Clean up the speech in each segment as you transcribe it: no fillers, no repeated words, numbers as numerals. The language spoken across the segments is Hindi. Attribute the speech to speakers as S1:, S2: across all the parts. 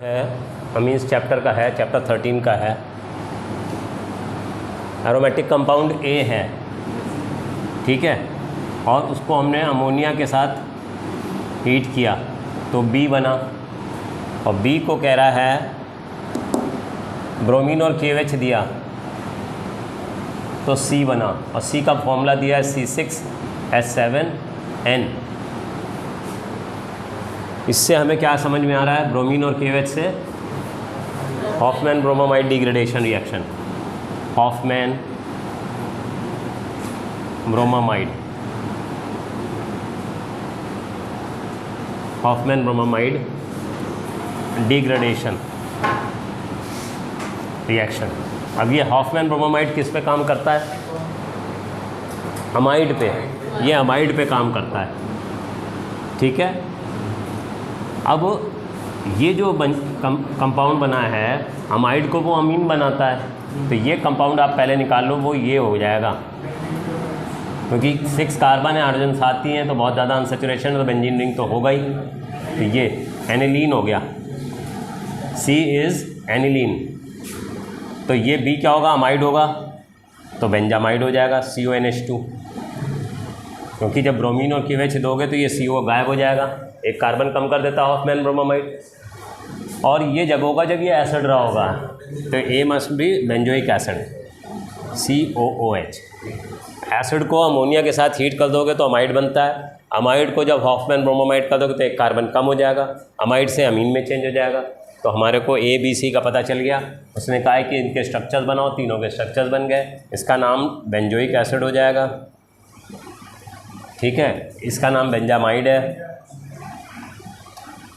S1: है मीन्स चैप्टर का है, चैप्टर 13 का है। एरोमेटिक कंपाउंड ए है, ठीक है, और उसको हमने अमोनिया के साथ हीट किया तो बी बना, और बी को कह रहा है ब्रोमीन और KOH दिया तो सी बना, और सी का फॉर्मूला दिया है C6H7N। इससे हमें क्या समझ में आ रहा है, ब्रोमीन और KOH से Hofmann bromamide degradation reaction, Hofmann bromamide, Hofmann bromamide degradation reaction. अब ये हॉफमैन ब्रोमामाइड किस पे काम करता है, अमाइड पे, ये अमाइड पे काम करता है, ठीक है। अब ये जो कंपाउंड बना है अमाइड को वो अमीन बनाता है, तो ये कंपाउंड आप पहले निकाल लो, वो ये हो जाएगा, क्योंकि 6 कार्बन है, हाइड्रोजन 7 ही हैं, तो बहुत ज़्यादा अनसेचुरेशन, तो बेंजीन रिंग तो होगा ही, तो ये एनिलीन हो गया, C इज़ एनिलीन। तो ये B क्या होगा, अमाइड होगा, तो बेंजामाइड हो जाएगा, CONH2, क्योंकि जब ब्रोमीन और KOH दोगे तो ये CO गायब हो जाएगा, एक कार्बन कम कर देता है हॉफमैन ब्रोमामाइड, और ये जब होगा जब ये एसिड रहा होगा, तो A must be benzoic acid, COOH। Acid को अमोनिया के साथ हीट कर दोगे तो अमाइड बनता है, अमाइड को जब हॉफमैन ब्रोमामाइड कर दोगे तो एक कार्बन कम हो जाएगा, अमाइड से अमीन में चेंज हो जाएगा। तो हमारे को ABC का पता चल गया, उसने कहा है कि इनके स्ट्रक्चर्स बनाओ, तीनों के स्ट्रक्चर्स बन गए, इसका नाम बेंजोइक एसिड हो जाएगा, ठीक है, इसका नाम बेंजामाइड है,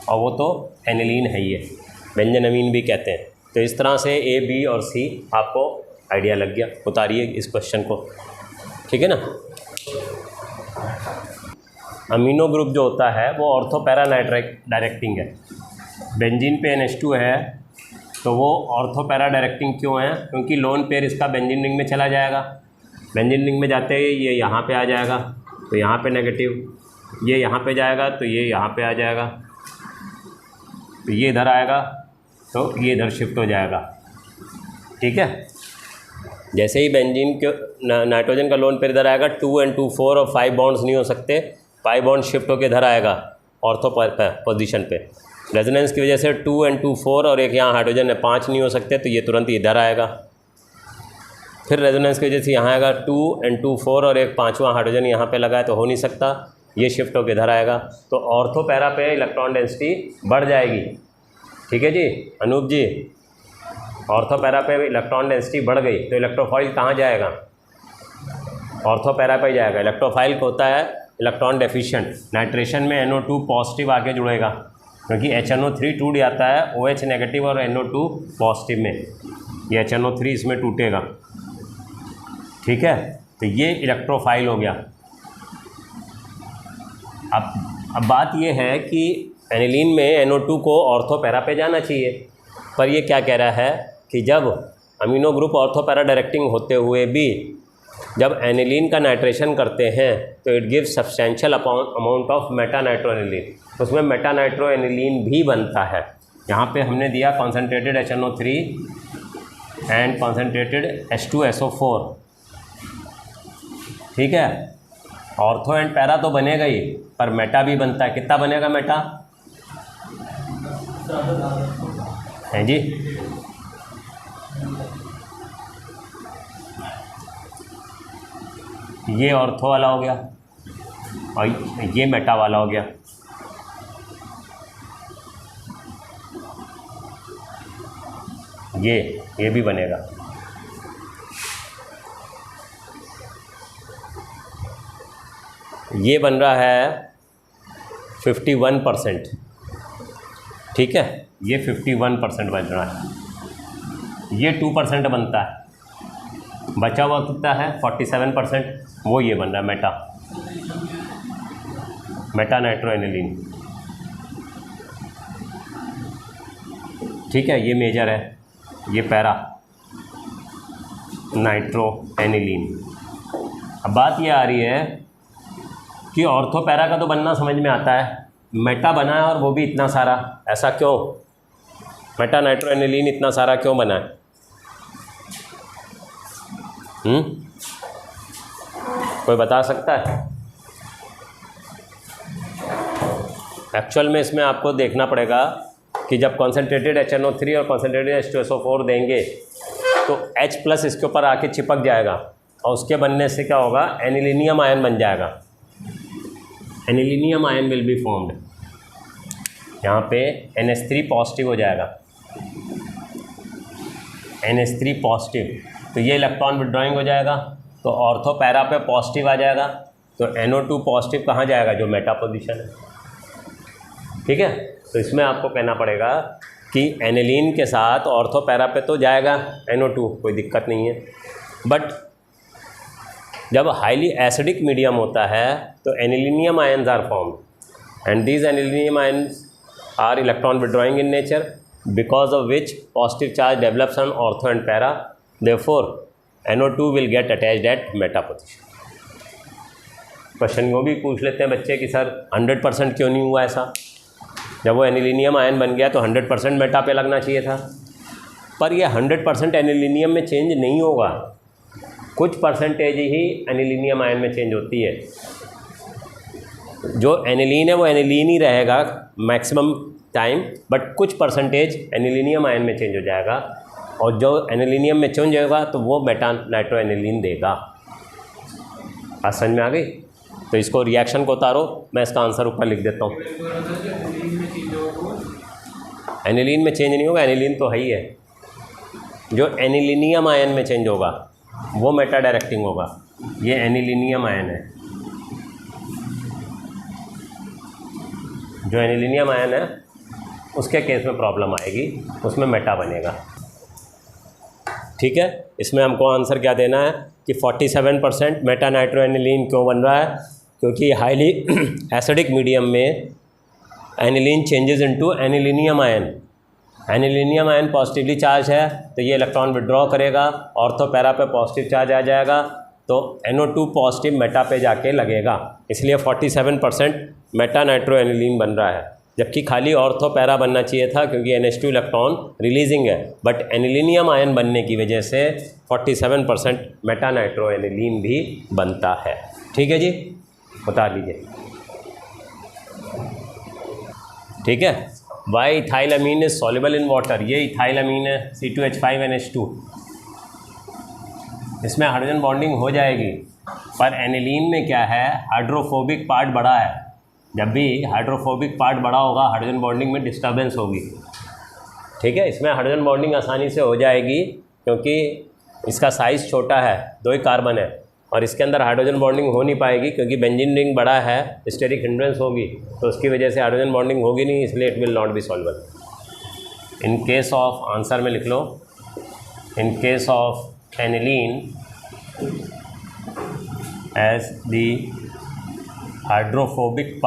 S1: और वो तो एनिलीन है, ये बेंजनमीन भी कहते हैं। तो इस तरह से A, B और C आपको आइडिया लग गया। उतारिए इस क्वेश्चन को, ठीक है ना। अमीनो ग्रुप जो होता है वो ऑर्थो पैरा डायरेक्टिंग है, बेंजीन पे NH2 है तो वो ऑर्थो पैरा डायरेक्टिंग क्यों है, क्योंकि लोन पेयर इसका बेंजीन रिंग में चला जाएगा, बेंजीन रिंग में जाते ही ये यहाँ पे आ जाएगा, तो यहाँ पे नेगेटिव, ये यहाँ पे जाएगा तो ये यहाँ पे आ जाएगा, तो ये इधर आएगा तो ये इधर शिफ्ट हो जाएगा, ठीक है। जैसे ही बेंजीन के नाइट्रोजन का लोन पेयर इधर आएगा, 2 and 2 4 और 5 बॉन्ड्स नहीं हो सकते, 5 बॉन्ड शिफ्ट होकर इधर आएगा ऑर्थो पोजीशन पे। रेजोनेंस की वजह से 2 and 2 4 और एक यहाँ हाइड्रोजन है 5 नहीं हो सकते, तो ये तुरंत इधर आएगा। फिर रेजोनेंस की वजह से यहाँ आएगा 2 and 2 4 और एक 5वां हाइड्रोजन यहाँ पे लगा है, तो हो नहीं सकता, ये शिफ्ट होकर इधर आएगा, तो ऑर्थो पैरा पे इलेक्ट्रॉन डेंसिटी बढ़ जाएगी, ठीक है जी अनूप जी। ऑर्थो पैरा पे इलेक्ट्रॉन डेंसिटी बढ़ गई तो इलेक्ट्रोफाइल कहाँ जाएगा, ऑर्थो पैरा पे जाएगा। इलेक्ट्रोफाइल को होता है इलेक्ट्रॉन डेफिशिएंट, नाइट्रेशन में NO2 पॉजिटिव आके जुड़ेगा, क्योंकि HNO3 टूट जाता है OH नेगेटिव और NO2 पॉजिटिव में, ये HNO3 इसमें टूटेगा, ठीक है, तो ये इलेक्ट्रोफाइल हो गया। अब बात ये है कि एनिलीन में NO2 को ऑर्थो पैरा पे जाना चाहिए, पर ये क्या कह रहा है कि जब amino group ortho para directing होते हुए भी जब एनिलीन का नाइट्रेशन करते हैं तो it gives substantial amount of Meta nitro aniline, उसमें मेटा नाइट्रो एनिलीन भी बनता है। यहाँ पे हमने दिया concentrated HNO3 and concentrated H2SO4, ठीक है। ऑर्थो एंड पैरा तो बनेगा ही, पर मेटा भी बनता है, कितना बनेगा मेटा है जी, ये ऑर्थो वाला हो गया और ये मेटा वाला हो गया, ये भी बनेगा। ये बन रहा है 51%, ठीक है, ये 51% बन रहा है, ये 2% बनता है, बचा हुआ कितना है 47%, वो ये बन रहा है मेटा नाइट्रो एनिलीन, ठीक है, ये मेजर है, ये पैरा नाइट्रो एनिलीन। अब बात ये आ रही है कि ऑर्थो पैरा का तो बनना समझ में आता है, मेटा बना है और वो भी इतना सारा, ऐसा क्यों? मेटा नाइट्रो एनिलीन इतना सारा क्यों बना है? कोई बता सकता है? एक्चुअल में इसमें आपको देखना पड़ेगा कि जब कॉन्सेंट्रेटेड HNO3 और कॉन्सेंट्रेटेड H2SO4 देंगे तो H+ इसके ऊपर आके चिपक जाएगा और उसके बनने से क्या होगा, एनिलीनियम आयन बन जाएगा। Anilinium ion will be formed. यहाँ पे NH3 पॉजिटिव हो जाएगा, NH3 पॉजिटिव, तो ये इलेक्ट्रॉन विड्रॉइंग हो जाएगा, तो ऑर्थो पैरा पे पॉजिटिव आ जाएगा, तो NO2 पॉजिटिव कहाँ जाएगा, जो मेटा पोजीशन है। ठीक है, तो इसमें आपको कहना पड़ेगा कि एनिलीन के साथ ऑर्थो पैरा पे तो जाएगा NO2, कोई दिक्कत नहीं है, बट जब हाईली एसिडिक मीडियम होता है तो anilinium ions are formed and these anilinium ions are electron withdrawing in nature because of which positive charge develops on ortho and para, therefore NO2 will get attached at meta position. Question वो भी पूछ लेते हैं बच्चे कि सर 100% क्यों नहीं हुआ ऐसा? जब वो एनिलीनियम आयन बन गया तो 100% मेटा पे लगना चाहिए था, पर ये 100% एनिलीनियम में चेंज नहीं होगा, कुछ परसेंटेज ही एनिलीनियम आयन में चेंज होती है। जो एनिलीन है वो एनिलीन ही रहेगा मैक्सिमम टाइम, बट कुछ परसेंटेज एनिलीनियम आयन में चेंज हो जाएगा, और जो एनिलीनियम में चेंज होगा तो वो मेटा नाइट्रो एनिलीन देगा। बात समझ में आ गई? तो इसको रिएक्शन को उतारो, मैं इसका आंसर ऊपर लिख देता हूँ। एनिलीन में चेंज नहीं होगा, एनिलीन तो है ही है। जो एनिलीनियम आयन में चेंज होगा वो मेटा डायरेक्टिंग होगा। ये एनिलीनियम आयन है, जो एनिलीनियम आयन है उसके केस में प्रॉब्लम आएगी, उसमें मेटा बनेगा। ठीक है, इसमें हमको आंसर क्या देना है कि 47% मेटा नाइट्रो एनिलीन क्यों बन रहा है, क्योंकि हाईली एसिडिक मीडियम में aniline changes into anilinium ion. Anilinium ion positively charge है तो ये इलेक्ट्रॉन विड्रॉ करेगा, ऑर्थो पैरा पे पॉजिटिव चार्ज आ जाएगा, तो NO2 पॉजिटिव मेटा पे जाके लगेगा, इसलिए 47% मेटा नाइट्रो एनिलीन बन रहा है, जबकि खाली ऑर्थो पैरा बनना चाहिए था क्योंकि NH2 इलेक्ट्रॉन रिलीजिंग है, बट एनिलीनियम आयन बनने की वजह से 47% मेटा नाइट्रो एनिलीन भी बनता है। ठीक है जी, बता लीजिए। ठीक है, why ethylamine is soluble in water. ये इथाइलामीन है C2H5NH2, इसमें हाइड्रोजन बॉन्डिंग हो जाएगी, पर एनिलीन में क्या है, हाइड्रोफोबिक पार्ट बड़ा है। जब भी हाइड्रोफोबिक पार्ट बड़ा होगा हाइड्रोजन बॉन्डिंग में डिस्टर्बेंस होगी। ठीक है, इसमें हाइड्रोजन बॉन्डिंग आसानी से हो जाएगी क्योंकि इसका साइज़ छोटा है, 2 ही कार्बन है, और इसके अंदर हाइड्रोजन बॉन्डिंग हो नहीं पाएगी क्योंकि बेंजीन रिंग बड़ा है, स्टेरिक हिंड्रेंस होगी, तो उसकी वजह से हाइड्रोजन बॉन्डिंग होगी नहीं, इसलिए it will not be soluble. In case of, answer में लिख लो, in case of aniline as the hydrophobic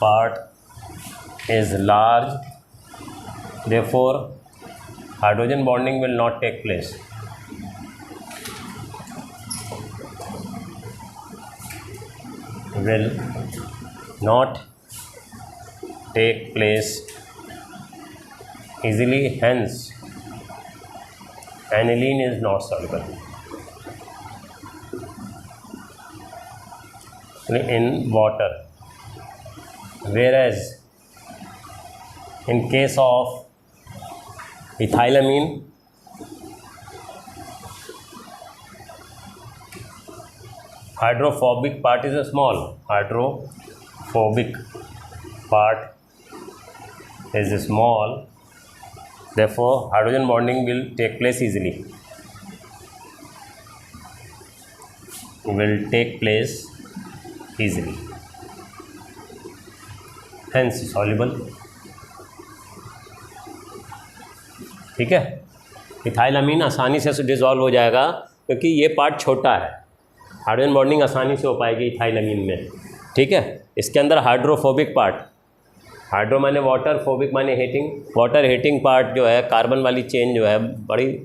S1: part is large, therefore hydrogen bonding will not take place. Will not take place easily, hence aniline is not soluble in water, whereas in case of ethylamine hydrophobic part is a small, hydrophobic part is small, therefore hydrogen bonding will take place easily, will take place easily, hence soluble। ठीक है, इथाइलामीन आसानी से डिज़ोल्व हो जाएगा क्योंकि ये पार्ट छोटा है, हाइड्रोजन बॉन्डिंग आसानी से हो पाएगी इथाइलामीन में। ठीक है, इसके अंदर हाइड्रोफोबिक पार्ट, हाइड्रो माने वाटर, फोबिक माने हीटिंग, वाटर हीटिंग पार्ट जो है, कार्बन वाली चेन जो है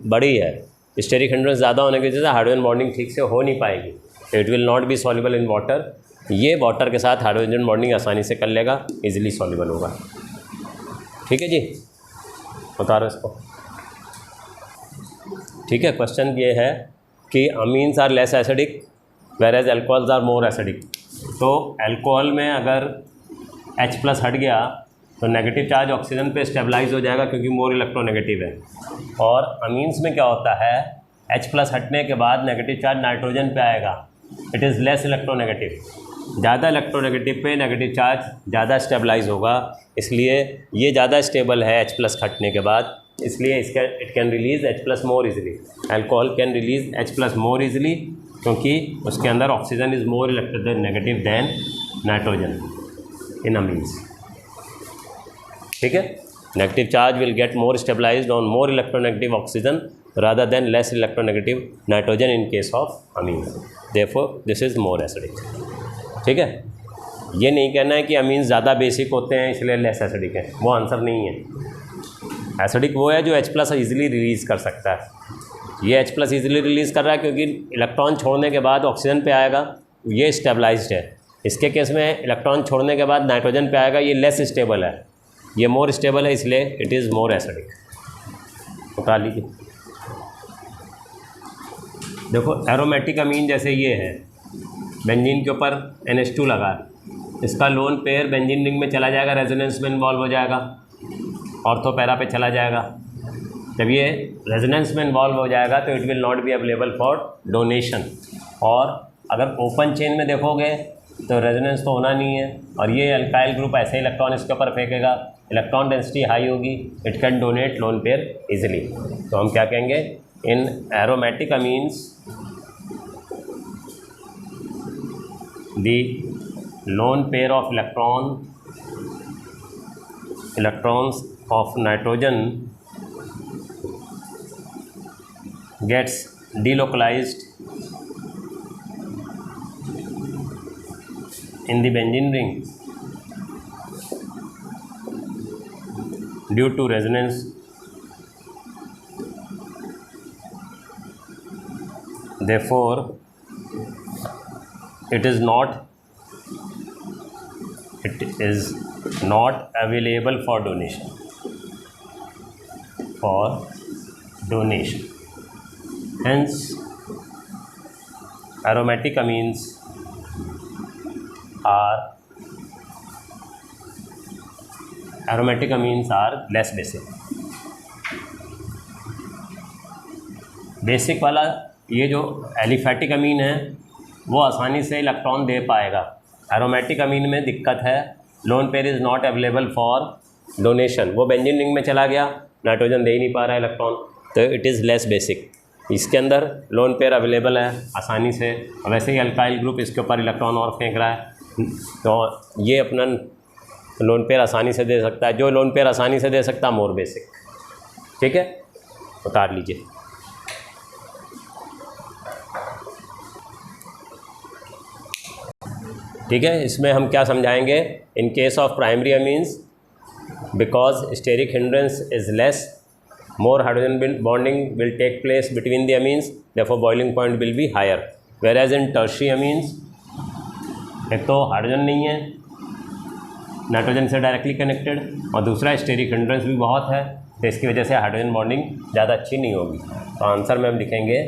S1: बड़ी है, स्टेरिक हिंड्रेंस ज़्यादा होने की वजह से हाइड्रोजन बॉन्डिंग ठीक से हो नहीं पाएगी, it will not be soluble in water, ये वाटर के साथ हाइड्रोजन बॉन्डिंग आसानी से कर लेगा, इजीली सॉल्युबल होगा। ठीक है जी, बता रहे इसको। ठीक है, क्वेश्चन ये है कि amines are less acidic whereas alcohols are more acidic. तो एल्कोहल में अगर H+ हट गया तो नेगेटिव चार्ज ऑक्सीजन पे स्टेबलाइज हो जाएगा क्योंकि मोर इलेक्ट्रोनेगेटिव है। और अमीन्स में क्या होता है, H+ हटने के बाद नेगेटिव चार्ज नाइट्रोजन पे आएगा, इट इज़ लेस इलेक्ट्रोनेगेटिव। ज़्यादा इलेक्ट्रोनेगेटिव पे नेगेटिव चार्ज ज़्यादा स्टेबलाइज होगा, इसलिए ये ज़्यादा स्टेबल है H+ हटने के बाद, इसलिए इसका it can release H+ more easily. Alcohol can release H+ more easily क्योंकि उसके अंदर oxygen is more electronegative than nitrogen in amines. ठीक है, negative charge will get more stabilized on more electronegative oxygen rather than less electronegative nitrogen in case of amines, therefore this is more acidic। ठीक है, ये नहीं कहना है कि अमीन्स ज़्यादा बेसिक होते हैं इसलिए लेस एसिडिक है, वो आंसर नहीं है। एसिडिक वो है जो H+ ईजिली रिलीज़ कर सकता है। ये H+ ईजिली रिलीज़ कर रहा है क्योंकि इलेक्ट्रॉन छोड़ने के बाद ऑक्सीजन पे आएगा, ये स्टेबलाइज्ड है। इसके केस में इलेक्ट्रॉन छोड़ने के बाद नाइट्रोजन पे आएगा, ये लेस स्टेबल है, ये मोर स्टेबल है, इसलिए इट इज़ मोर एसिडिक। बता लीजिए। देखो एरोमेटिक अमीन जैसे ये है, बेंजीन के ऊपर NH2 लगा है, इसका लोन पेयर बेंजीन रिंग में चला जाएगा, रेजोनेंस में इन्वॉल्व हो जाएगा, ऑर्थो पैरा पे चला जाएगा। जब ये रेजोनेंस में इन्वॉल्व हो जाएगा तो it will not be available for donation. और अगर ओपन चेन में देखोगे तो रेजोनेंस तो होना नहीं है, और ये अल्काइल ग्रुप ऐसे इलेक्ट्रॉन इसके ऊपर फेंकेगा, इलेक्ट्रॉन डेंसिटी हाई होगी, it can donate lone pair easily. तो हम क्या कहेंगे, in aromatic amines the lone pair of electrons of nitrogen gets delocalized in the benzene ring due to resonance. Therefore, it is not available for donation. Hence, aromatic amines are less basic. Basic वाला ये जो एलिफैटिक अमीन है वो आसानी से इलेक्ट्रॉन दे पाएगा। एरोमेटिक अमीन में दिक्कत है, lone pair is not available for donation. वो बेंजीन रिंग में चला गया, नाइट्रोजन दे ही नहीं पा रहा है इलेक्ट्रॉन, तो इट इज़ लेस बेसिक। इसके अंदर लोन पेयर अवेलेबल है आसानी से, वैसे ही अल्काइल ग्रुप इसके ऊपर इलेक्ट्रॉन और फेंक रहा है, तो ये अपना लोन पेयर आसानी से दे सकता है। जो लोन पेयर आसानी से दे सकता है मोर बेसिक। ठीक है, उतार लीजिए। ठीक है, इसमें हम क्या समझाएंगे, in case of primary amines because steric hindrance is less, more hydrogen bonding will take place between the amines, therefore boiling point will be higher. Whereas in tertiary amines एक तो हाइड्रोजन नहीं है, नाइट्रोजन से डायरेक्टली कनेक्टेड, और दूसरा स्टेरिक हिंड्रेंस भी बहुत है, तो इसकी वजह से हाइड्रोजन बॉन्डिंग ज़्यादा अच्छी नहीं होगी। तो आंसर में हम लिखेंगे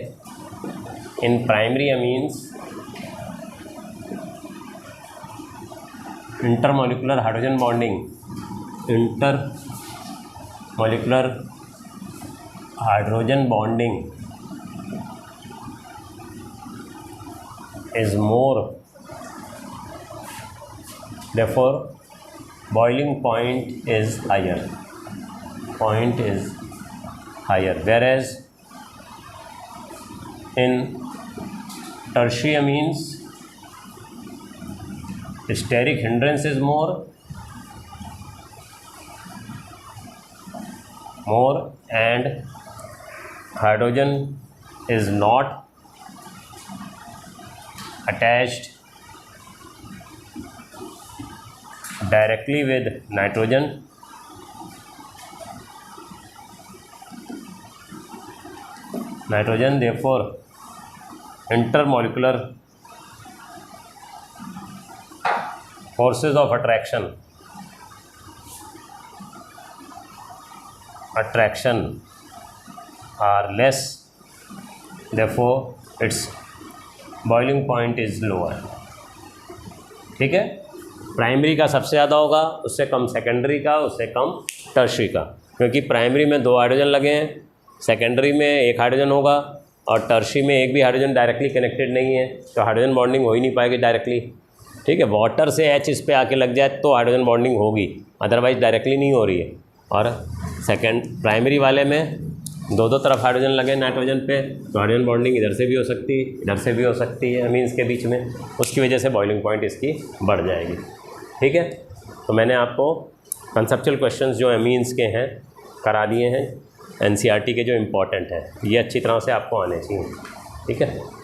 S1: in primary amines intermolecular hydrogen bonding is more, therefore boiling point is higher, whereas in tertiary amines steric hindrance is more and hydrogen is not attached directly with nitrogen, therefore intermolecular forces of attraction are less, therefore its boiling point is lower. ठीक है, प्राइमरी का सबसे ज़्यादा होगा, उससे कम सेकेंडरी का, उससे कम टर्शरी का, क्योंकि प्राइमरी में 2 हाइड्रोजन लगे हैं, सेकेंडरी में 1 हाइड्रोजन होगा और टर्शरी में एक भी हाइड्रोजन डायरेक्टली कनेक्टेड नहीं है, तो हाइड्रोजन बॉन्डिंग हो ही नहीं पाएगी डायरेक्टली। ठीक है, वाटर से H इस पे आके लग जाए तो हाइड्रोजन बॉन्डिंग होगी, अदरवाइज डायरेक्टली नहीं हो रही है। और प्राइमरी वाले में 2 तरफ हाइड्रोजन लगे नाइट्रोजन पे, तो हाइड्रोजन बॉन्डिंग इधर से भी हो सकती है, इधर से भी हो सकती है अमीन्स के बीच में, उसकी वजह से बॉइलिंग पॉइंट इसकी बढ़ जाएगी। ठीक है, तो मैंने आपको कंसेप्चुअल क्वेश्चंस जो अमीन्स के हैं करा दिए हैं, NCERT के जो इम्पोर्टेंट हैं, ये अच्छी तरह से आपको आने चाहिए। ठीक है।